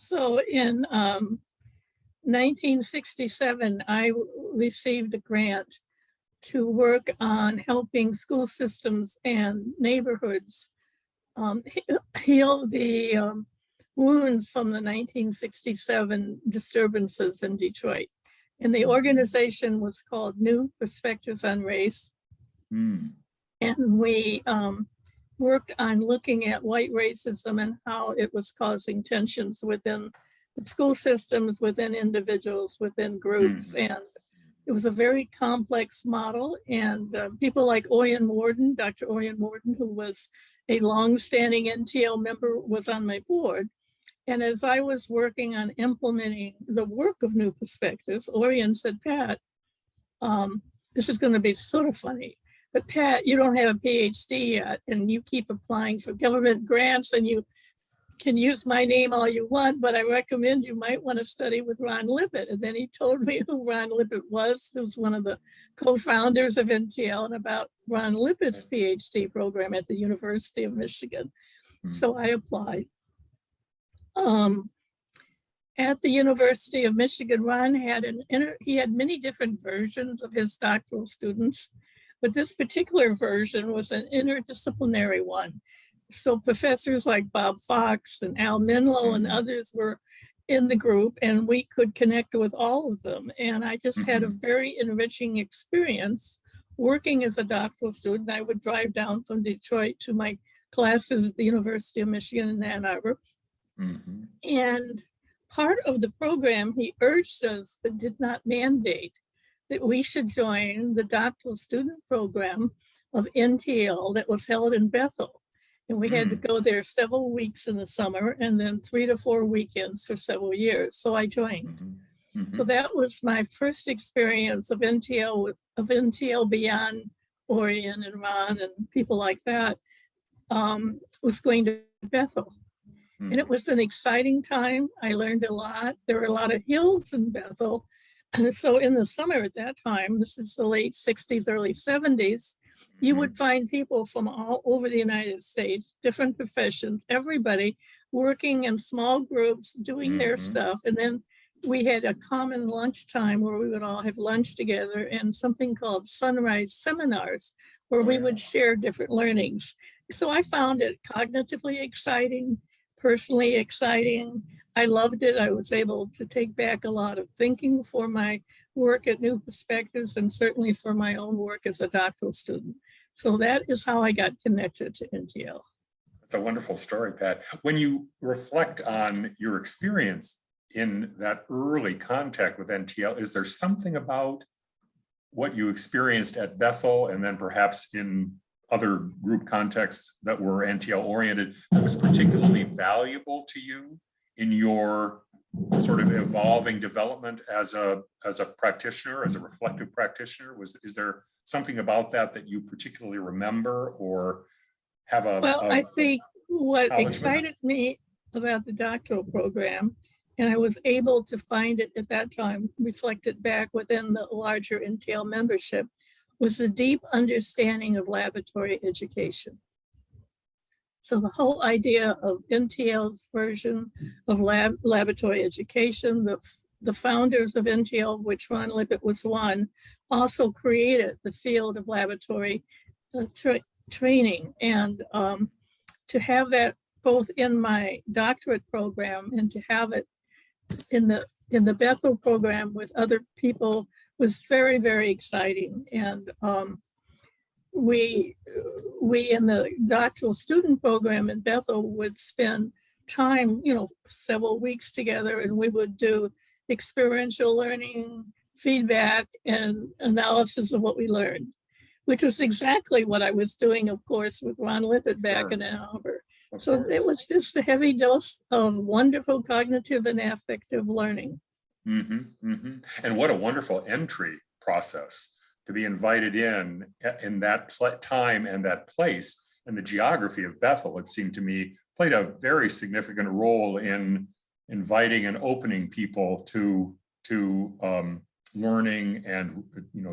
So in 1967, I received a grant to work on helping school systems and neighborhoods heal the wounds from the 1967 disturbances in Detroit. And the organization was called New Perspectives on Race. And we worked on looking at white racism and how it was causing tensions within the school systems, within individuals, within groups. And it was a very complex model. And people like Oyen Warden, Dr. Oyen Warden, who was a longstanding NTL member, was on my board. And as I was working on implementing the work of New Perspectives, Oyen said, Pat, this is going to be sort of funny, but Pat, you don't have a PhD yet, and you keep applying for government grants, and you can use my name all you want, but I recommend you might want to study with Ron Lippitt. And then he told me who Ron Lippitt was, who was one of the co-founders of NTL, and about Ron Lippitt's PhD program at the University of Michigan. So I applied. At the University of Michigan, Ron had he had many different versions of his doctoral students, but this particular version was an interdisciplinary one. So professors like Bob Fox and Al Minlow and others were in the group, and we could connect with all of them. And I just had a very enriching experience working as a doctoral student. I would drive down from Detroit to my classes at the University of Michigan in Ann Arbor. And part of the program, he urged us, but did not mandate, that we should join the doctoral student program of NTL that was held in Bethel. And we had to go there several weeks in the summer and then 3 to 4 weekends for several years. So I joined. So that was my first experience of NTL beyond Oyen and Ron and people like that, was going to Bethel. And it was an exciting time. I learned a lot. There were a lot of hills in Bethel. So in the summer at that time, this is the late 60s, early 70s, you would find people from all over the United States, different professions, everybody working in small groups, doing their stuff. And then we had a common lunchtime where we would all have lunch together, and something called Sunrise Seminars, where we would share different learnings. So I found it cognitively exciting, personally exciting. I loved it. I was able to take back a lot of thinking for my work at New Perspectives, and certainly for my own work as a doctoral student. So that is how I got connected to NTL. That's a wonderful story, Pat. When you reflect on your experience in that early contact with NTL, is there something about what you experienced at Bethel and then perhaps in other group contexts that were NTL oriented that was particularly valuable to you in your sort of evolving development as a practitioner, as a reflective practitioner? Is there something about that that you particularly remember or have a— Well, I think what excited me about the doctoral program, and I was able to find it at that time, reflected back within the larger NTL membership, was the deep understanding of laboratory education. So the whole idea of NTL's version of laboratory education, the founders of NTL, which Ron Lippitt was one, also created the field of laboratory training. And to have that both in my doctorate program and to have it in the Bethel program with other people was very, very exciting. And we in the doctoral student program in Bethel would spend time, several weeks together, and we would do experiential learning, feedback, and analysis of what we learned, which was exactly what I was doing, of course, with Ron Lippitt back in Ann Arbor. So it was just a heavy dose of wonderful cognitive and affective learning. And what a wonderful entry process to be invited in that time and that place. And the geography of Bethel, it seemed to me, played a very significant role in inviting and opening people to learning and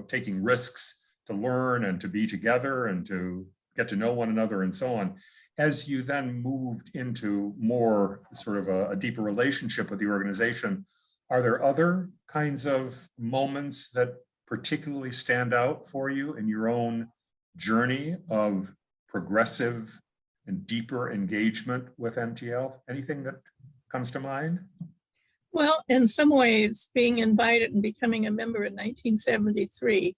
taking risks to learn and to be together and to get to know one another and so on. as you then moved into more sort of a deeper relationship with the organization, are there other kinds of moments that particularly stand out for you in your own journey of progressive and deeper engagement with NTL? Anything that comes to mind? Well, in some ways, being invited and becoming a member in 1973,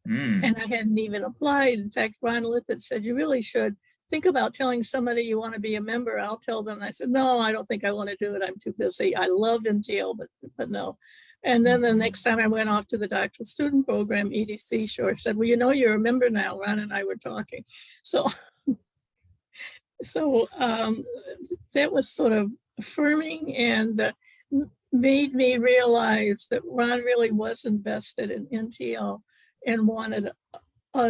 and I hadn't even applied. In fact, Ron Lippert said, you really should think about telling somebody you want to be a member. I'll tell them. I said, no, I don't think I want to do it. I'm too busy. I love NTL, but no. And then the next time I went off to the doctoral student program, EDC Shore said, well, you know, you're a member now. Ron and I were talking. So that was sort of affirming and made me realize that Ron really was invested in NTL and wanted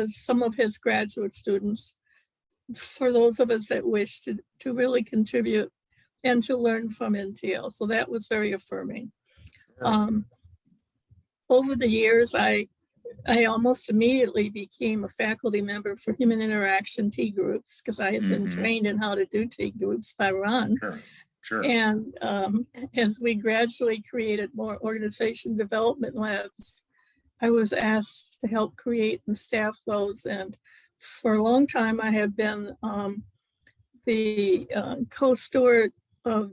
some of his graduate students, for those of us that wish to really contribute and to learn from NTL. So that was very affirming. Over the years, I almost immediately became a faculty member for human interaction T groups because I had been trained in how to do T groups by Ron. Sure. And as we gradually created more organization development labs, I was asked to help create and staff those. And for a long time, I have been the co-steward of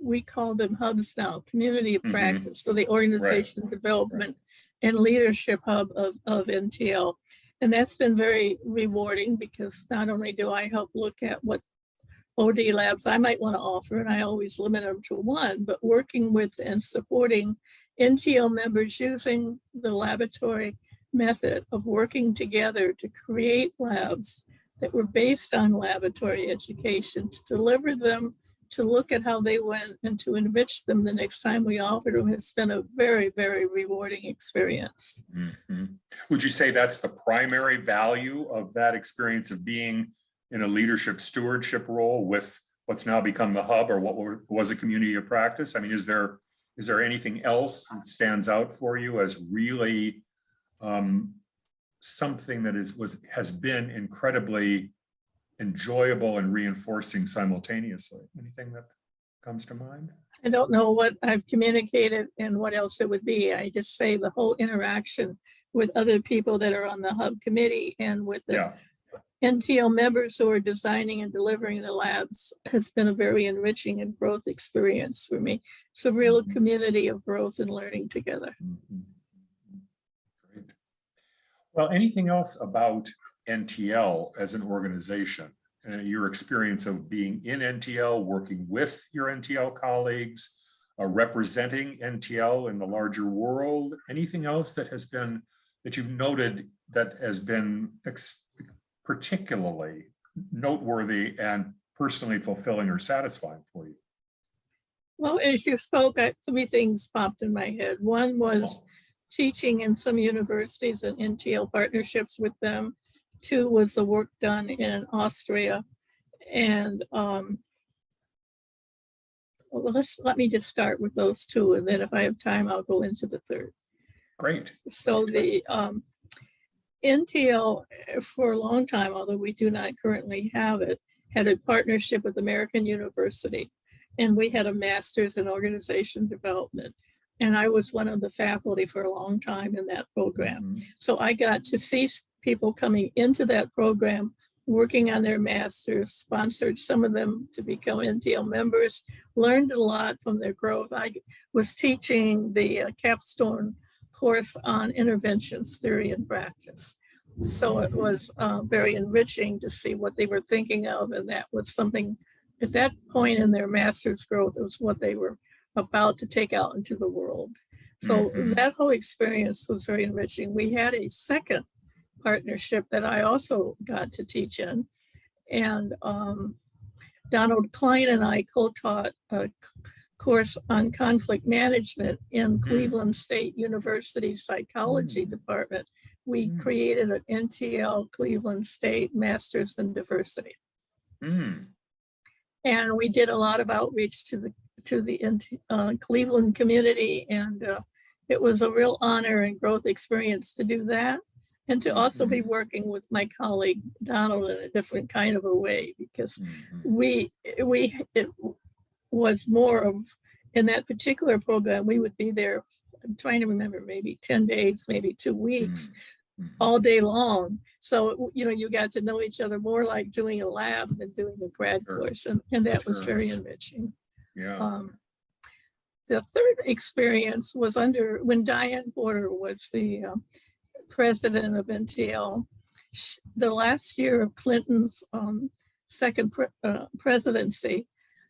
we call them hubs now, community of practice. So the organization development and leadership hub of NTL. And that's been very rewarding because not only do I help look at what OD labs I might want to offer, and I always limit them to one, but working with and supporting NTL members using the laboratory method of working together to create labs that were based on laboratory education, to deliver them, to look at how they went, and to enrich them the next time we offered them has been a very, very rewarding experience. Would you say that's the primary value of that experience of being in a leadership stewardship role with what's now become the hub, or what was a community of practice? I mean, is there anything else that stands out for you as really something that has been incredibly enjoyable and reinforcing simultaneously? Anything that comes to mind? I don't know what I've communicated and what else it would be. I just say the whole interaction with other people that are on the hub committee and with the NTL members who are designing and delivering the labs has been a very enriching and growth experience for me. It's a real community of growth and learning together. Great. Well, anything else about NTL as an organization, your experience of being in NTL, working with your NTL colleagues, representing NTL in the larger world, anything else that you've noted that has been particularly noteworthy and personally fulfilling or satisfying for you? Well, as you spoke, three things popped in my head. One was teaching in some universities and NTL partnerships with them. Two was the work done in Austria. And let me just start with those two. And then if I have time, I'll go into the third. Great. So the NTL for a long time, although we do not currently have it, had a partnership with American University. And we had a master's in organization development. And I was one of the faculty for a long time in that program. So I got to see people coming into that program, working on their masters, sponsored some of them to become NTL members, learned a lot from their growth. I was teaching the capstone course on interventions, theory and practice. So it was very enriching to see what they were thinking of. And that was something at that point in their master's growth, it was what they were about to take out into the world. So that whole experience was very enriching. We had a second partnership that I also got to teach in. And Donald Klein and I co-taught a course on conflict management in Cleveland State University Psychology Department. We created an NTL Cleveland State Masters in Diversity. And we did a lot of outreach to the Cleveland community. And it was a real honor and growth experience to do that. and to also be working with my colleague Donald in a different kind of a way, because it was more of, in that particular program, we would be there, I'm trying to remember, maybe 10 days, maybe 2 weeks, all day long. So, you know, you got to know each other more like doing a lab than doing a grad course. And that was very enriching. Yeah. The third experience was when Diane Porter was the president of NTL. The last year of Clinton's second presidency,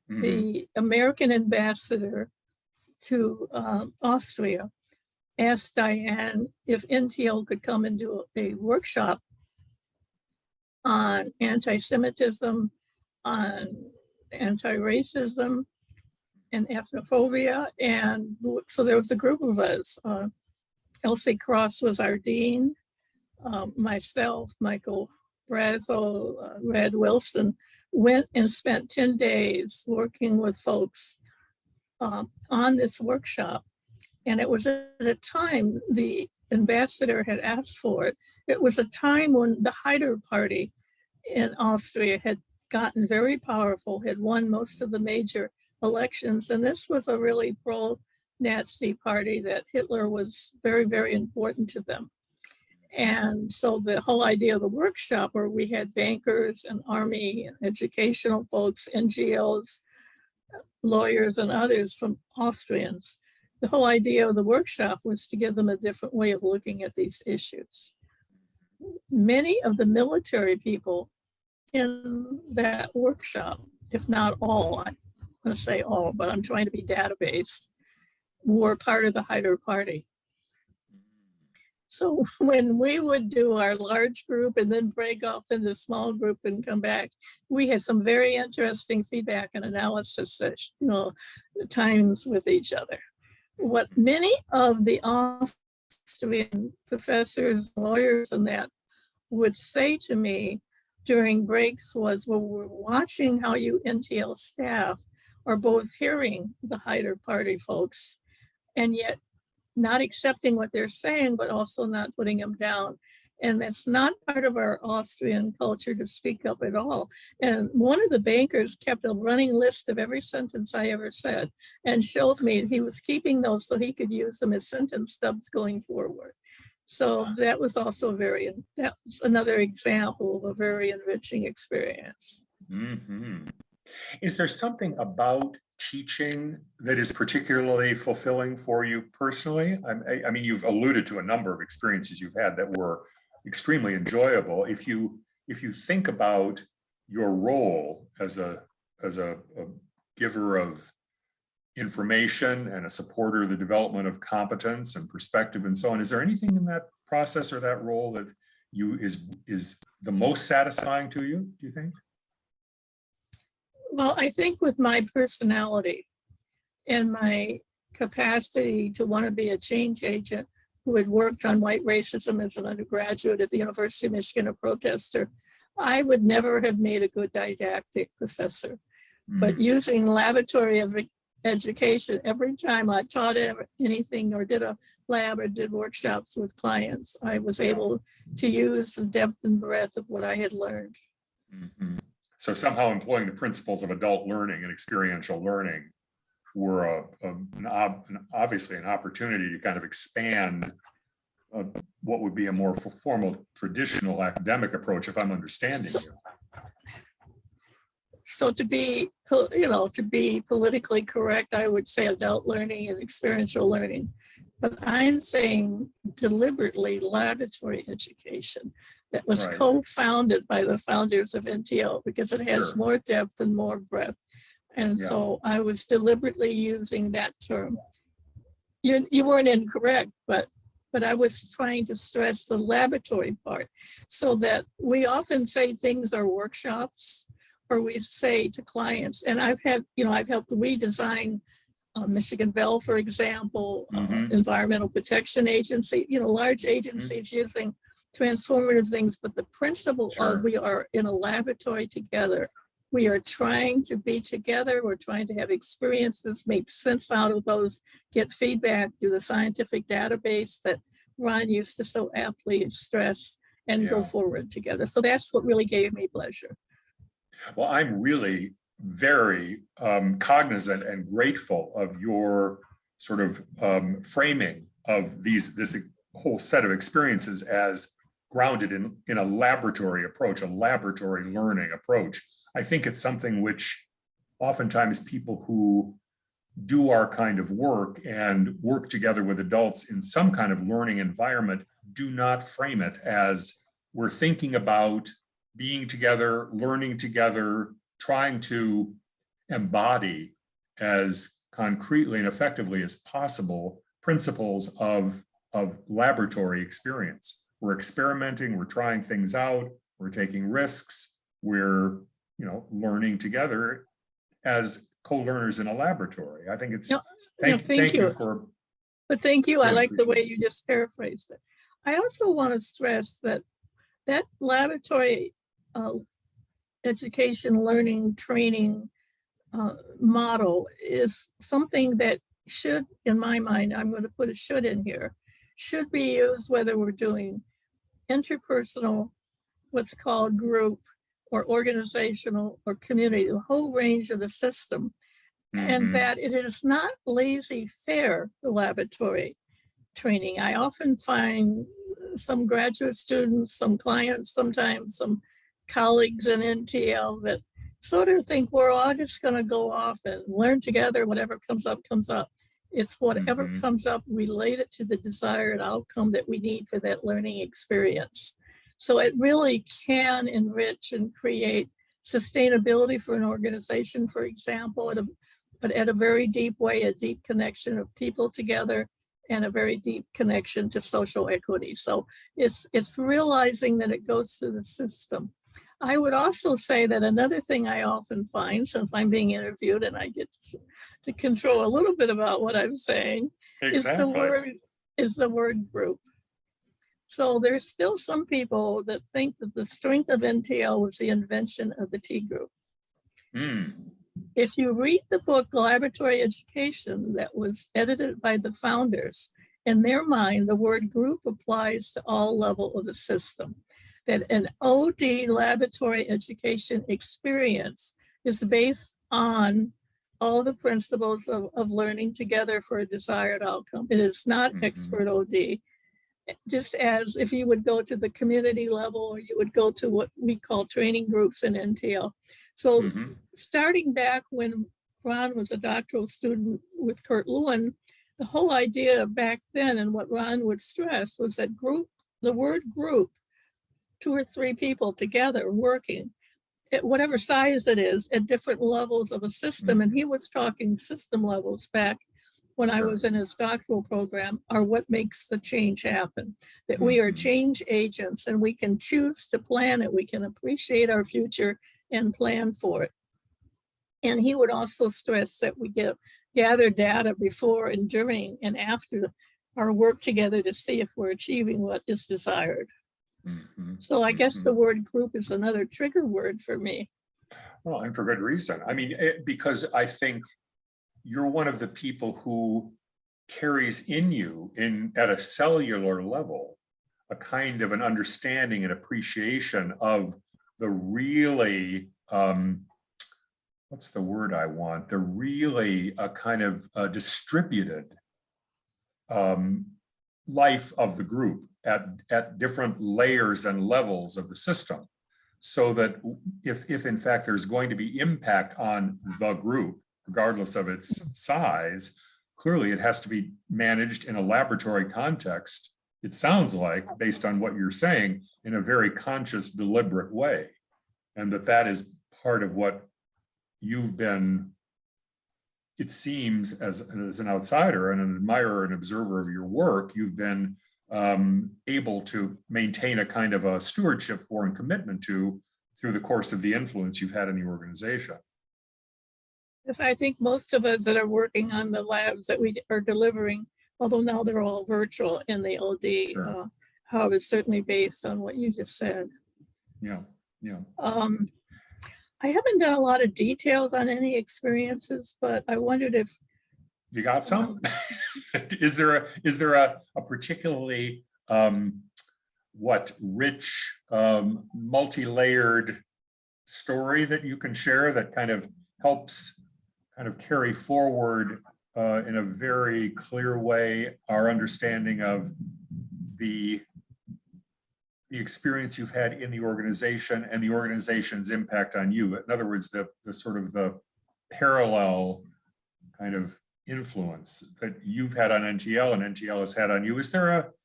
the American ambassador to Austria asked Diane if NTL could come and do a workshop on anti-Semitism, on anti-racism, and ethnophobia. And so there was a group of us. Elsie Cross was our dean, myself, Michael Brazel, Red Wilson, went and spent 10 days working with folks on this workshop. And it was at a time the ambassador had asked for it. It was a time when the Haider Party in Austria had gotten very powerful, had won most of the major elections. And this was a really pro-Nazi party that Hitler was very, very important to them. And so the whole idea of the workshop, where we had bankers and army and educational folks, NGOs, lawyers and others from Austrians, the whole idea of the workshop was to give them a different way of looking at these issues. Many of the military people in that workshop, if not all, I'm going to say all, but I'm trying to be data-based, were part of the Haider Party. So when we would do our large group and then break off into small group and come back, we had some very interesting feedback and analysis at, times with each other. What many of the Austrian professors, lawyers, and that would say to me during breaks was, well, we're watching how you NTL staff are both hearing the Haider Party folks and yet not accepting what they're saying, but also not putting them down. And that's not part of our Austrian culture to speak up at all. And one of the bankers kept a running list of every sentence I ever said and showed me he was keeping those so he could use them as sentence stubs going forward. So that was also that's another example of a very enriching experience. Is there something about teaching that is particularly fulfilling for you personally? I mean, you've alluded to a number of experiences you've had that were extremely enjoyable. If you think about your role as a giver of information and a supporter of the development of competence and perspective and so on, is there anything in that process or that role that is the most satisfying to you, do you think? Well, I think with my personality and my capacity to want to be a change agent who had worked on white racism as an undergraduate at the University of Michigan, a protester, I would never have made a good didactic professor. But using laboratory education, every time I taught anything or did a lab or did workshops with clients, I was able to use the depth and breadth of what I had learned. So somehow employing the principles of adult learning and experiential learning were obviously an opportunity to kind of expand what would be a more formal traditional academic approach, if I'm understanding you. So to be politically correct, I would say adult learning and experiential learning, but I'm saying deliberately laboratory education that was co-founded by the founders of NTL because it has more depth and more breadth. And so I was deliberately using that term. You weren't incorrect, but I was trying to stress the laboratory part so that we often say things are workshops, or we say to clients, and I've helped redesign Michigan Bell, for example, Environmental Protection Agency, large agencies using transformative things, but the principle of we are in a laboratory together. We are trying to be together. We're trying to have experiences, make sense out of those, get feedback through the scientific database that Ron used to so aptly stress and go Yeah. forward together. So that's what really gave me pleasure. Well, I'm really very cognizant and grateful of your sort of framing of this whole set of experiences as grounded in a laboratory approach, a laboratory learning approach. I think it's something which oftentimes people who do our kind of work and work together with adults in some kind of learning environment do not frame it as we're thinking about being together, learning together, trying to embody as concretely and effectively as possible principles of laboratory experience. We're experimenting, we're trying things out, we're taking risks, we're learning together as co-learners in a laboratory. I think it's thank you for. But thank you. I Yeah, like the way you just paraphrased it. I also want to stress that laboratory education, learning, training model is something that should, in my mind, I'm going to put a should in here, should be used whether we're doing interpersonal, what's called group, or organizational or community, the whole range of the system. And that it is not laissez-faire, the laboratory training. I often find some graduate students, some clients, sometimes some colleagues in NTL that sort of think we're all just going to go off and learn together. Whatever comes up, comes up. It's whatever comes up related to the desired outcome that we need for that learning experience. So it really can enrich and create sustainability for an organization, for example, but at a very deep way, a deep connection of people together and a very deep connection to social equity. So it's realizing that it goes through the system. I would also say that another thing I often find, since I'm being interviewed and I get to control a little bit about what I'm saying, exactly. is the word group. So there's still some people that think that the strength of NTL was the invention of the T group. If you read the book Laboratory Education that was edited by the founders, in their mind, the word group applies to all levels of the system. That an OD laboratory education experience is based on all the principles of learning together for a desired outcome. It is not expert OD. Just as if you would go to the community level or you would go to what we call training groups in NTL. So starting back when Ron was a doctoral student with Kurt Lewin, the whole idea back then and what Ron would stress was that the word group, 2 or 3 people together working at whatever size it is at different levels of a system. And he was talking system levels back when I was in his doctoral program, are what makes the change happen. That we are change agents and we can choose to plan it. We can appreciate our future and plan for it. And he would also stress that we gather data before and during and after our work together to see if we're achieving what is desired. So I guess the word group is another trigger word for me. Well, and for good reason. I mean, because I think you're one of the people who carries in you at a cellular level a kind of an understanding and appreciation of the really what's the word I want, the really a kind of distributed life of the group at different layers and levels of the system, so that if in fact there's going to be impact on the group, regardless of its size, clearly it has to be managed in a laboratory context. It sounds like, based on what you're saying, in a very conscious, deliberate way. And that is part of what you've been, it seems, as an outsider and an admirer and observer of your work, you've been able to maintain a kind of a stewardship for and commitment to through the course of the influence you've had in the organization. Yes, I think most of us that are working on the labs that we are delivering, although now they're all virtual in the OD, hub is certainly based on what you just said. Yeah. I haven't done a lot of details on any experiences, but I wondered if you got some. Is there a particularly what rich, multi-layered story that you can share that kind of helps kind of carry forward in a very clear way our understanding of the experience you've had in the organization and the organization's impact on you. In other words, the sort of the parallel kind of influence that you've had on NTL and NTL has had on you. Is there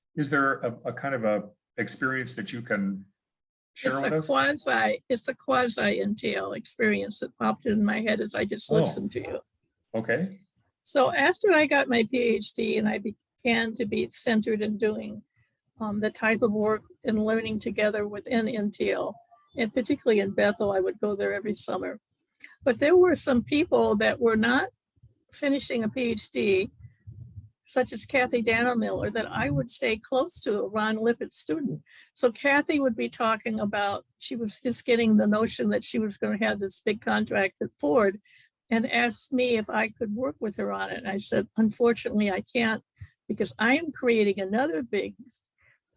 a kind of a experience that you can share with us? It's a quasi NTL experience that popped in my head as I just listened to you. Okay. So after I got my PhD and I began to be centered in doing the type of work and learning together within NTL, and particularly in Bethel, I would go there every summer. But there were some people that were not finishing a PhD, such as Kathy Dannemiller, that I would stay close to, a Ron Lippert student. So Kathy would be talking about, she was just getting the notion that she was going to have this big contract at Ford, and asked me if I could work with her on it. And I said, unfortunately, I can't, because I am creating another big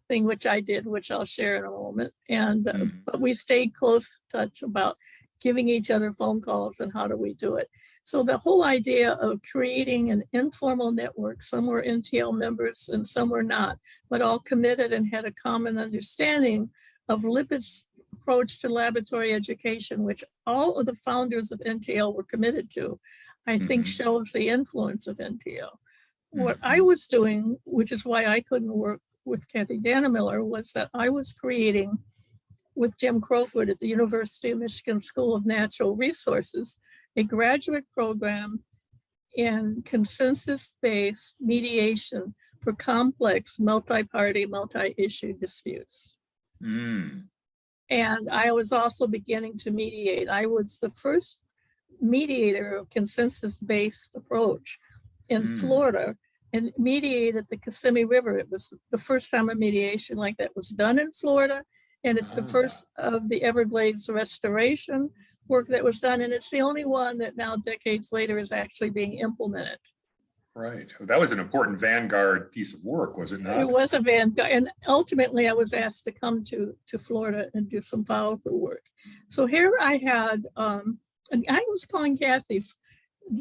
thing, which I did, which I'll share in a moment. And but we stayed close touch about giving each other phone calls and how do we do it. So the whole idea of creating an informal network, some were NTL members and some were not, but all committed and had a common understanding of Lippett's approach to laboratory education, which all of the founders of NTL were committed to, I think shows the influence of NTL. What I was doing, which is why I couldn't work with Kathy Dannemiller, was that I was creating with Jim Crowfoot at the University of Michigan School of Natural Resources, a graduate program in consensus-based mediation for complex multi-party, multi-issue disputes. And I was also beginning to mediate. I was the first mediator of consensus-based approach in Florida, and mediated the Kissimmee River. It was the first time a mediation like that was done in Florida. And it's the first of the Everglades restoration work that was done. And it's the only one that now, decades later, is actually being implemented. Right. That was an important vanguard piece of work, was it not? It was a vanguard. And ultimately, I was asked to come to Florida and do some follow-through work. So here I had, and I was calling Kathy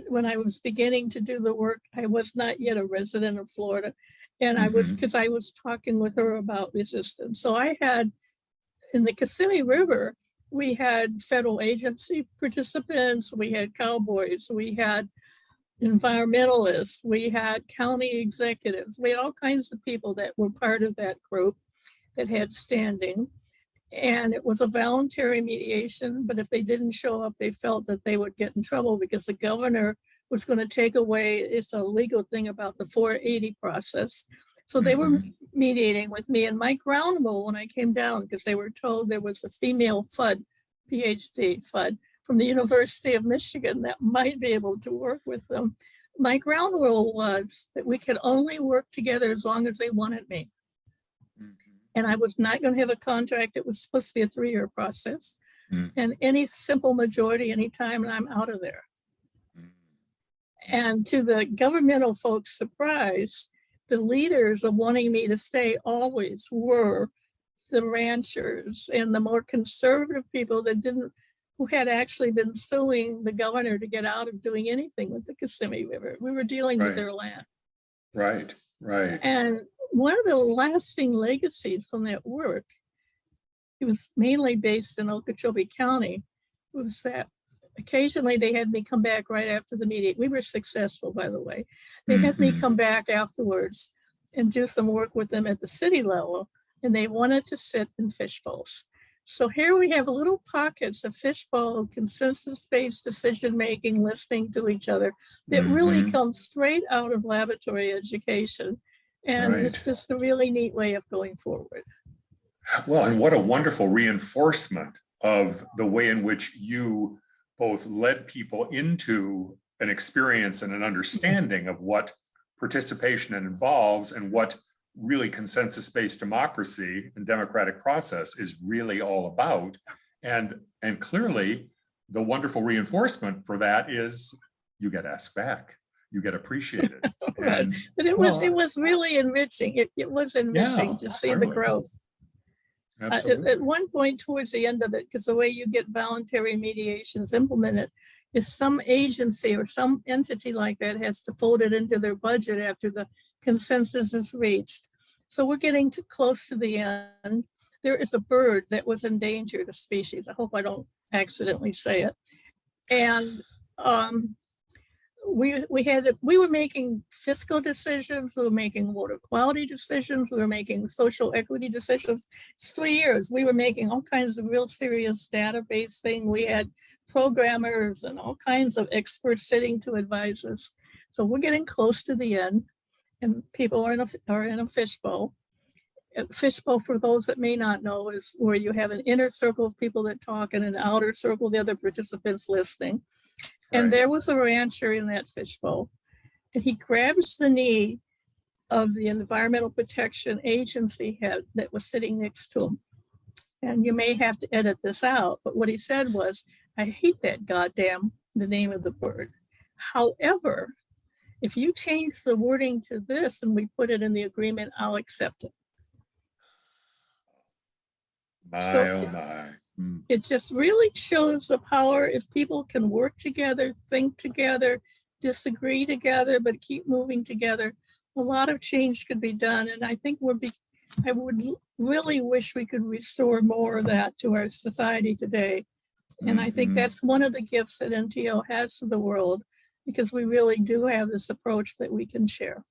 when I was beginning to do the work. I was not yet a resident of Florida. And I was, because I was talking with her about resistance. So I had, in the Kissimmee River, we had federal agency participants, we had cowboys, we had environmentalists, we had county executives, we had all kinds of people that were part of that group that had standing. And it was a voluntary mediation, but if they didn't show up, they felt that they would get in trouble because the governor was going to take away, it's a legal thing about the 480 process. So they were mediating with me, and my ground rule when I came down, because they were told there was a female FUD, PhD FUD, from the University of Michigan that might be able to work with them. My ground rule was that we could only work together as long as they wanted me. And I was not going to have a contract. It was supposed to be a 3-year process. And any simple majority, anytime, and I'm out of there. And to the governmental folks' surprise, the leaders of wanting me to stay always were the ranchers and the more conservative people that who had actually been suing the governor to get out of doing anything with the Kissimmee River. We were dealing with their land. Right. And one of the lasting legacies from that work, it was mainly based in Okeechobee County, was that occasionally they had me come back right after the meeting. We were successful, by the way. They had me come back afterwards and do some work with them at the city level, and they wanted to sit in fishbowls. So here we have little pockets of fishbowl, consensus-based decision-making, listening to each other that really come straight out of laboratory education. And it's just a really neat way of going forward. Well, and what a wonderful reinforcement of the way in which you both led people into an experience and an understanding of what participation involves and what really consensus-based democracy and democratic process is really all about. And clearly, the wonderful reinforcement for that is you get asked back. Right. get appreciated. Right. And But it was really enriching. It was enriching to see the clearly, growth. absolutely. At one point towards the end of it, because the way you get voluntary mediations implemented is some agency or some entity like that has to fold it into their budget after the consensus is reached. So we're getting too close to the end. There is a bird that was endangered, a species. I hope I don't accidentally say it. And we were making fiscal decisions, we were making water quality decisions, we were making social equity decisions. It's 3 years. We were making all kinds of real serious database thing. We had programmers and all kinds of experts sitting to advise us. So we're getting close to the end, and people are in a fishbowl. A fishbowl, for those that may not know, is where you have an inner circle of people that talk and an outer circle, the other participants listening. And there was a rancher in that fishbowl, and he grabs the knee of the Environmental Protection Agency head that was sitting next to him. And you may have to edit this out, but what he said was, "I hate that goddamn," the name of the bird. "However, if you change the wording to this and we put it in the agreement, I'll accept it." Oh my. It just really shows the power if people can work together, think together, disagree together, but keep moving together. A lot of change could be done. And I think I would really wish we could restore more of that to our society today. And I think that's one of the gifts that NTL has to the world, because we really do have this approach that we can share.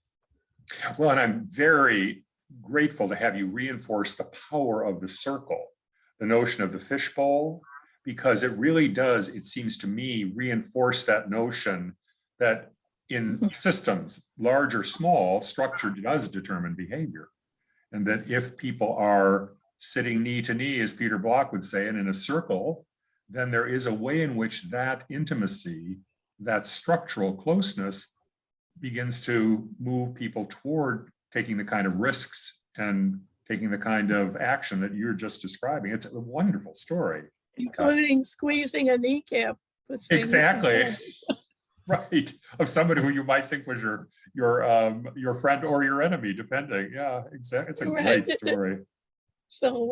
Well, and I'm very grateful to have you reinforce the power of the circle, the notion of the fishbowl, because it really does, it seems to me, reinforce that notion that in systems, large or small, structure does determine behavior. And that if people are sitting knee to knee, as Peter Block would say, and in a circle, then there is a way in which that intimacy, that structural closeness begins to move people toward taking the kind of risks and taking the kind of action that you're just describing. It's a wonderful story. Including squeezing a kneecap. Exactly. Right. Of somebody who you might think was your friend or your enemy, depending. Yeah, exactly. It's a great story. So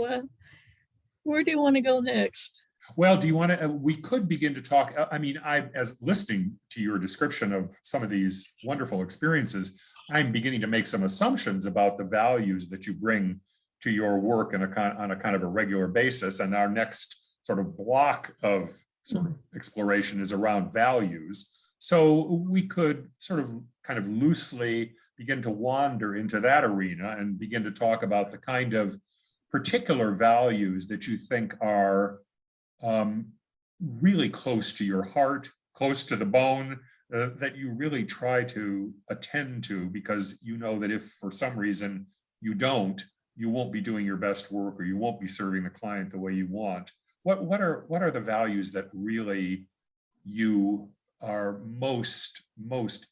where do you want to go next? Well, do you want to, we could begin to talk, I mean, as listening to your description of some of these wonderful experiences, I'm beginning to make some assumptions about the values that you bring to your work on a kind of a regular basis. And our next sort of block of sort of exploration is around values. So we could sort of kind of loosely begin to wander into that arena and begin to talk about the kind of particular values that you think are really close to your heart, close to the bone, that you really try to attend to, because you know that if for some reason you don't, you won't be doing your best work, or you won't be serving the client the way you want. What are the values that really you are most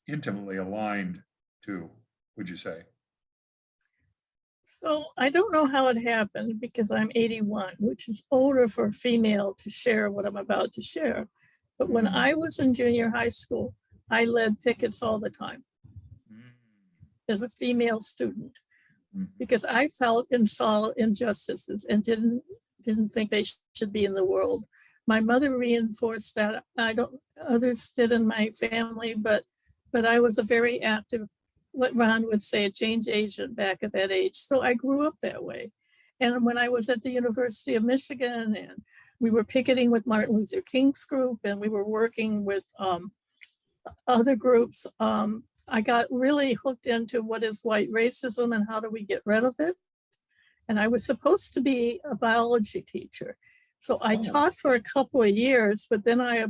intimately aligned to, would you say? So I don't know how it happened, because I'm 81, which is older for a female to share what I'm about to share. But when I was in junior high school, I led pickets all the time as a female student, because I felt and saw injustices and didn't think they should be in the world. My mother reinforced that. Others did in my family, but I was a very active, what Ron would say, a change agent back at that age. So I grew up that way. And when I was at the University of Michigan, and we were picketing with Martin Luther King's group, and we were working with other groups, I got really hooked into what is white racism and how do we get rid of it. And I was supposed to be a biology teacher. So I taught for a couple of years, but then I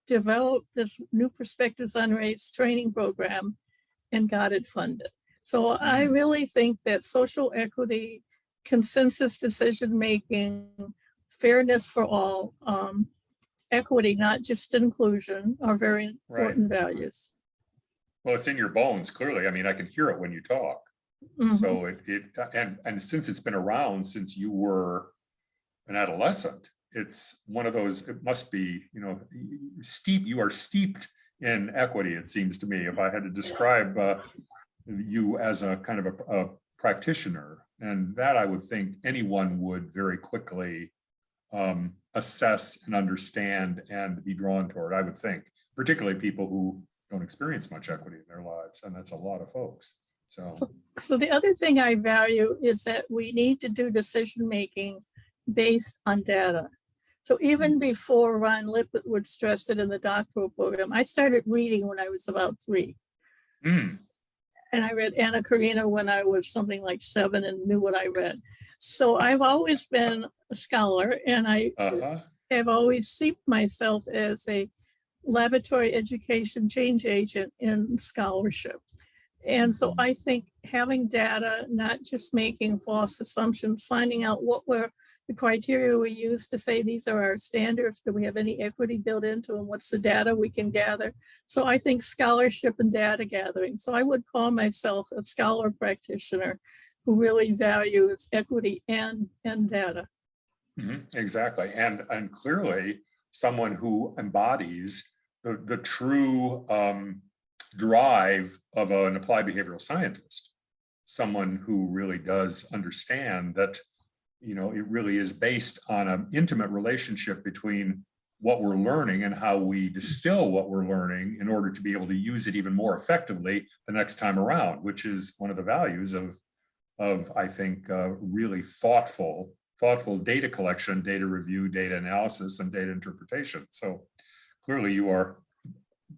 developed this New Perspectives on Race training program and got it funded. So I really think that social equity, consensus decision-making, fairness for all, equity, not just inclusion, are very important values. Well, it's in your bones, clearly. I mean, I can hear it when you talk. So and since it's been around since you were an adolescent, it's one of those, it must be, you are steeped in equity, it seems to me, if I had to describe you as a kind of a practitioner. And that I would think anyone would very quickly assess and understand and be drawn toward, I would think, particularly people who don't experience much equity in their lives. And that's a lot of folks. So the other thing I value is that we need to do decision-making based on data. So even before Ron Lippitt would stress it in the doctoral program, I started reading when I was about 3. Mm. And I read Anna Karenina when I was something like 7 and knew what I read. So I've always been a scholar, and I have always seen myself as a laboratory education change agent in scholarship. And so I think having data, not just making false assumptions, finding out what were the criteria we use to say these are our standards, do we have any equity built into them, what's the data we can gather. So I think scholarship and data gathering. So I would call myself a scholar practitioner who really values equity and data. Mm-hmm. Exactly. And clearly someone who embodies the true drive of an applied behavioral scientist, someone who really does understand that, you know, it really is based on an intimate relationship between what we're learning and how we distill what we're learning in order to be able to use it even more effectively the next time around, which is one of the values of I think, really thoughtful data collection, data review, data analysis, and data interpretation. So clearly you are,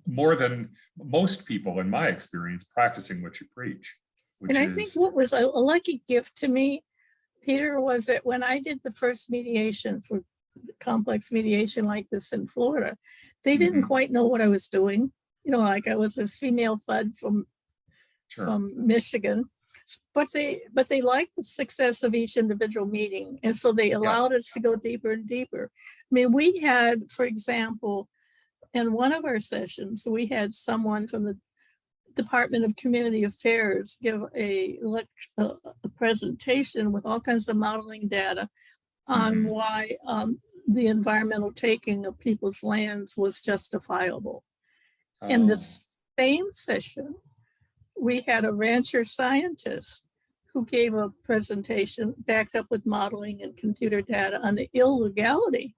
more than most people in my experience, practicing what you preach. And I think what was a lucky gift to me, Peter, was that when I did the first mediation for complex mediation like this in Florida, they didn't quite know what I was doing. You know, like I was this female FUD from Michigan, but they liked the success of each individual meeting. And so they allowed us to go deeper and deeper. I mean, we had, for example, in one of our sessions, we had someone from the Department of Community Affairs give a presentation with all kinds of modeling data on why the environmental taking of people's lands was justifiable. In the same session, we had a rancher scientist who gave a presentation backed up with modeling and computer data on the illegality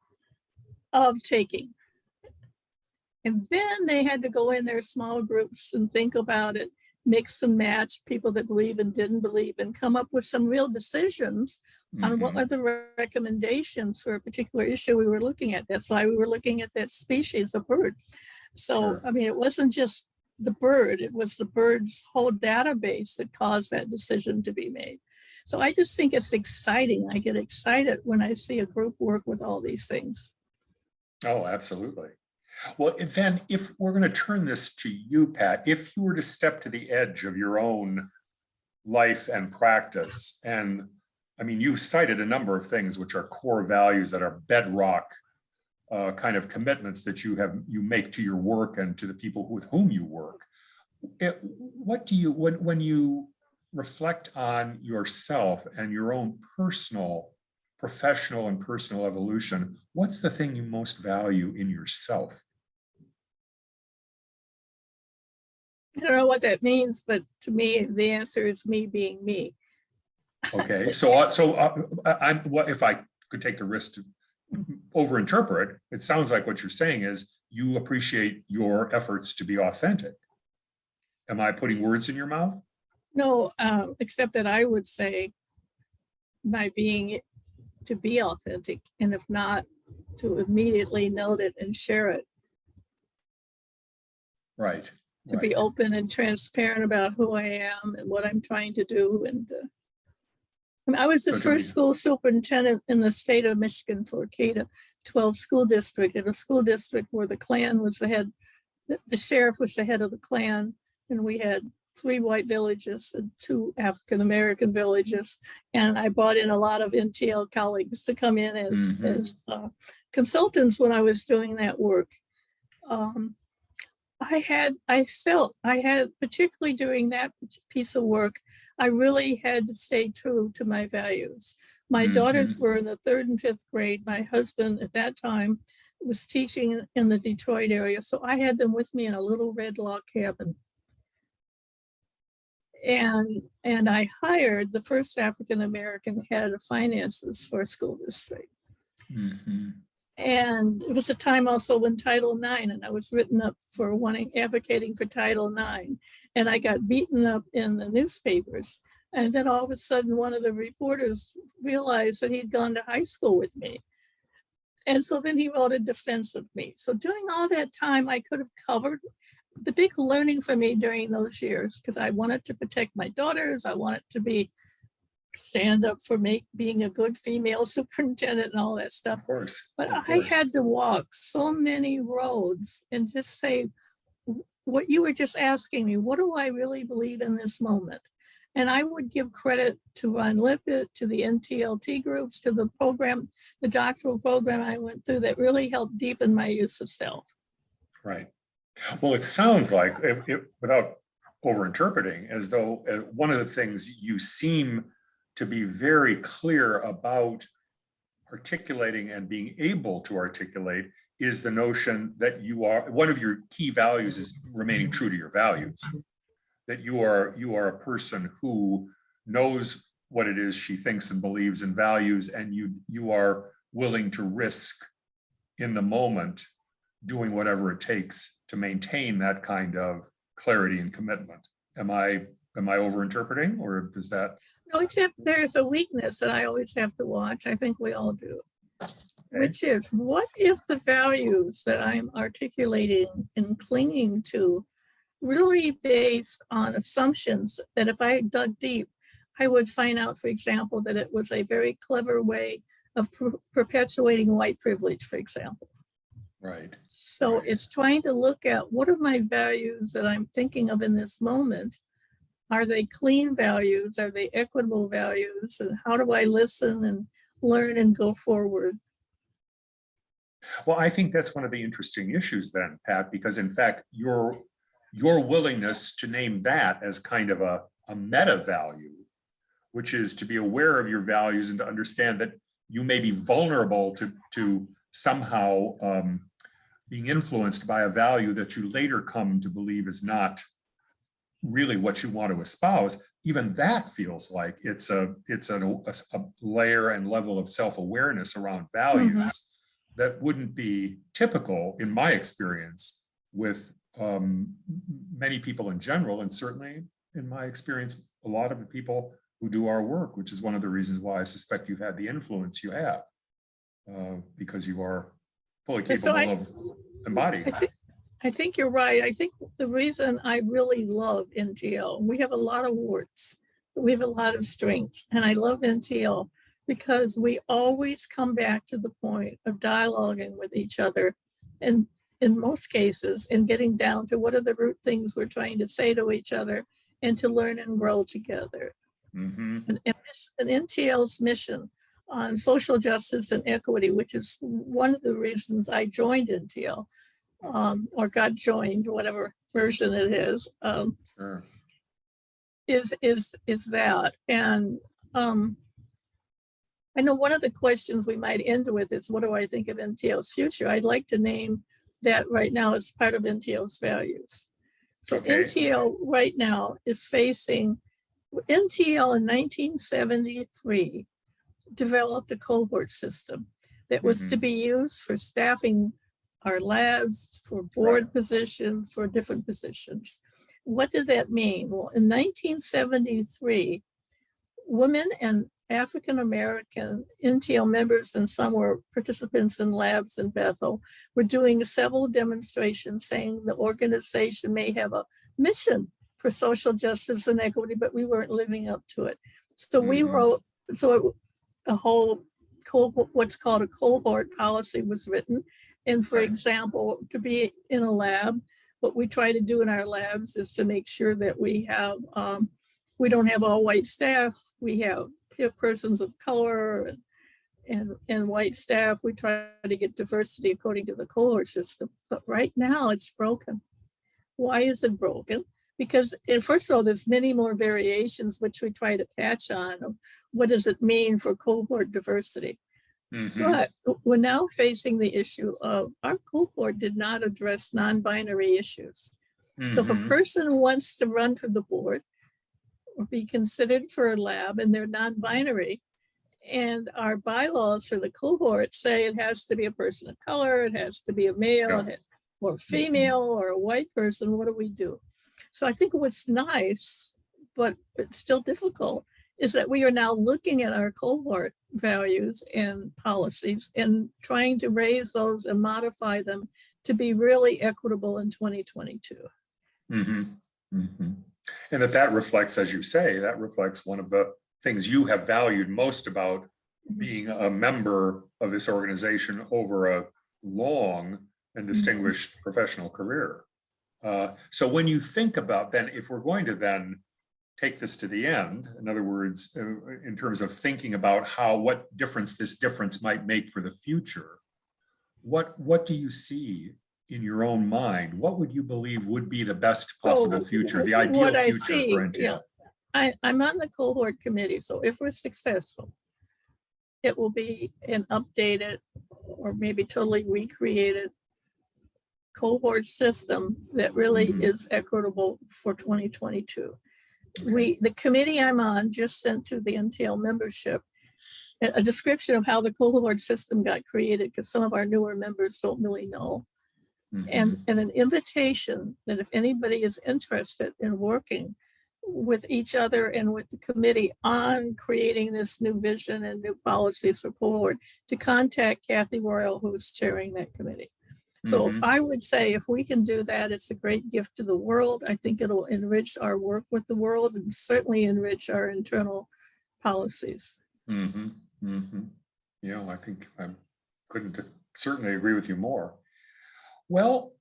of taking. And then they had to go in their small groups and think about it, mix and match people that believe and didn't believe, and come up with some real decisions on what are the recommendations for a particular issue we were looking at. That's why we were looking at that species of bird. So, I mean, it wasn't just the bird, it was the bird's whole database that caused that decision to be made. So I just think it's exciting. I get excited when I see a group work with all these things. Oh, absolutely. Well, then if we're going to turn this to you, Pat, if you were to step to the edge of your own life and practice, and I mean, you cited a number of things which are core values that are bedrock kind of commitments that you make to your work and to the people with whom you work. What do you, when you reflect on yourself and your own professional and personal evolution, what's the thing you most value in yourself? I don't know what that means, but to me, the answer is me being me. Okay, so if I could take the risk to overinterpret, it sounds like what you're saying is you appreciate your efforts to be authentic. Am I putting words in your mouth? No, except that I would say by being to be authentic, and if not, to immediately note it and share it. Right. To be open and transparent about who I am and what I'm trying to do. And I mean, I was the first school superintendent in the state of Michigan for a K-12 school district, in a school district where the Klan was the head, the sheriff was the head of the Klan, and we had 3 white villages and 2 African-American villages. And I brought in a lot of NTL colleagues to come in as consultants when I was doing that work. I felt, particularly during that piece of work, I really had to stay true to my values. My daughters were in the 3rd and 5th grade. My husband at that time was teaching in the Detroit area. So I had them with me in a little red log cabin. And I hired the first African-American head of finances for a school district. Mm-hmm. And it was a time also when Title IX, and I was written up for advocating for Title IX. And I got beaten up in the newspapers. And then all of a sudden, one of the reporters realized that he'd gone to high school with me. And so then he wrote a defense of me. So during all that time, I could have covered the big learning for me during those years, because I wanted to protect my daughters. I wanted to stand up for being a good female superintendent and all that stuff. Of course. But Of I course. had to walk so many roads and just say, what you were just asking me, what do I really believe in this moment? And I would give credit to Ron Lippitt, to the NTLT groups, to the program, the doctoral program I went through that really helped deepen my use of self. Right. Well, it sounds like, without overinterpreting, as though one of the things you seem to be very clear about articulating and being able to articulate is the notion that one of your key values is remaining true to your values, that you are a person who knows what it is she thinks and believes and values, and you are willing to risk in the moment doing whatever it takes to maintain that kind of clarity and commitment. Am I overinterpreting, or does that? No, except there's a weakness that I always have to watch. I think we all do, which is, what if the values that I'm articulating and clinging to really based on assumptions that if I dug deep, I would find out, for example, that it was a very clever way of perpetuating white privilege, for example. Right. So it's trying to look at, what are my values that I'm thinking of in this moment? Are they clean values? Are they equitable values? And how do I listen and learn and go forward? Well, I think that's one of the interesting issues then, Pat, because in fact, your willingness to name that as kind of a meta value, which is to be aware of your values and to understand that you may be vulnerable to somehow being influenced by a value that you later come to believe is not really what you want to espouse. Even that feels like it's a layer and level of self-awareness around values that wouldn't be typical, in my experience, with many people in general, and certainly in my experience, a lot of the people who do our work, which is one of the reasons why I suspect you've had the influence you have, because you are fully capable of embodying that. I think you're right. I think the reason I really love NTL, we have a lot of warts, but we have a lot of strengths. And I love NTL because we always come back to the point of dialoguing with each other. And in most cases, and getting down to what are the root things we're trying to say to each other and to learn and grow together. Mm-hmm. And NTL's mission on social justice and equity, which is one of the reasons I joined NTL, or got joined, whatever version it is, Sure. is that. And I know one of the questions we might end with is, what do I think of NTL's future? I'd like to name that right now as part of NTL's values. So okay. NTL right now is facing, NTL in 1973 developed a cohort system that was to be used for staffing our labs, for board positions, for different positions. What did that mean? Well, in 1973, women and African-American NTL members, and some were participants in labs in Bethel, were doing several demonstrations saying the organization may have a mission for social justice and equity, but we weren't living up to it. So we wrote, a whole what's called a cohort policy was written. And for example, to be in a lab, what we try to do in our labs is to make sure that we have, we don't have all white staff, we have persons of color and white staff. We try to get diversity according to the cohort system, but right now it's broken. Why is it broken? Because first of all, there's many more variations which we try to patch on of what does it mean for cohort diversity. Mhm. But we're now facing the issue of our cohort did not address non-binary issues. So if a Mhm. person wants to run for the board or be considered for a lab and they're non-binary, and our bylaws for the cohort say it has to be a person of color, it has to be a male, Yeah. or female, or a white person, what do we do? So I think what's nice, but it's still difficult, is that we are now looking at our cohort values and policies and trying to raise those and modify them to be really equitable in 2022. Mhm. Mhm. And that reflects, as you say, that reflects one of the things you have valued most about being a member of this organization over a long and distinguished professional career. So when you think about then, if we're going to then take this to the end, in other words, in terms of thinking about what difference this difference might make for the future, what do you see in your own mind? What would you believe would be the best possible So future, the ideal what I future for see, NTL? I'm on the cohort committee. So if we're successful, it will be an updated or maybe totally recreated cohort system that really Mhm. is equitable for 2022. The committee I'm on just sent to the NTL membership a description of how the cohort system got created, because some of our newer members don't really know. And Mhm. an invitation that if anybody is interested in working with each other and with the committee on creating this new vision and new policies for cohort, to contact Kathy Royal, who's chairing that committee. So Mhm. I would say if we can do that, it's a great gift to the world. I think it'll enrich our work with the world and certainly enrich our internal policies. Mhm. Mhm. Yeah, I think I couldn't certainly agree with you more. Well,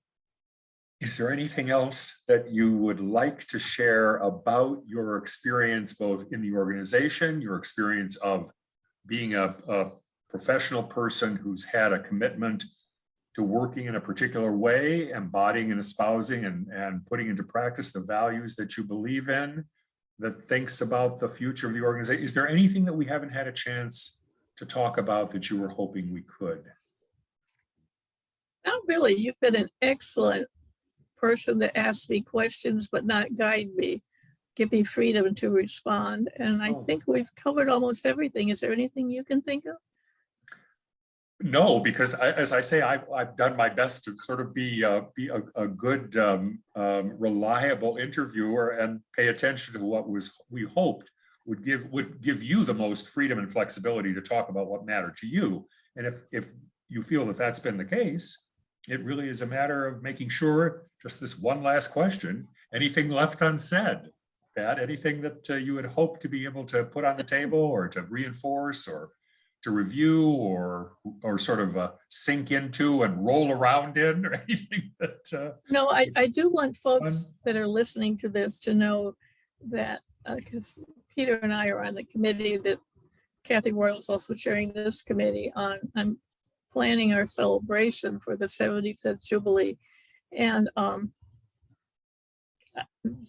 is there anything else that you would like to share about your experience, both in the organization, your experience of being a professional person who's had a commitment to working in a particular way, embodying and espousing and putting into practice the values that you believe in, that thinks about the future of the organization? Is there anything that we haven't had a chance to talk about that you were hoping we could? Not really. You've been an excellent person to ask me questions, but not guide me, give me freedom to respond. And I Oh, think we've covered almost everything. Is there anything you can think of? no, because as I say, I've done my best to sort of be a good, reliable interviewer and pay attention to what we hoped would give you the most freedom and flexibility to talk about what mattered to you. And if you feel that that's been the case, it really is a matter of making sure, just this one last question, anything left unsaid, Pat, anything that you had hoped to be able to put on the table or to reinforce or to review or sort of sink into and roll around in, or anything that No, I do want fun? folks that are listening to this to know that, because Peter and I are on the committee, that Kathy Royal is also chairing this committee on planning our celebration for the 75th Jubilee. And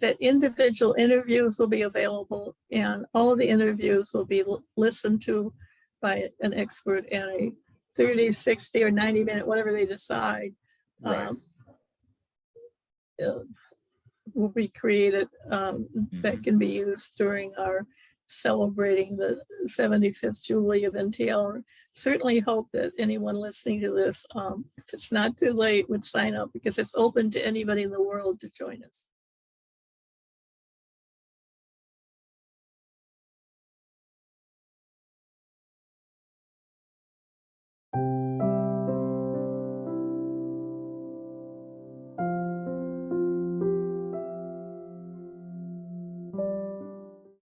that individual interviews will be available and all of the interviews will be listened to by an expert, and a 30, 60, or 90-minute, whatever they decide, Right. uh, will be created that Mhm. can be used during our celebrating the 75th Jubilee of NTL. Certainly hope that anyone listening to this, if it's not too late, would sign up, because it's open to anybody in the world to join us.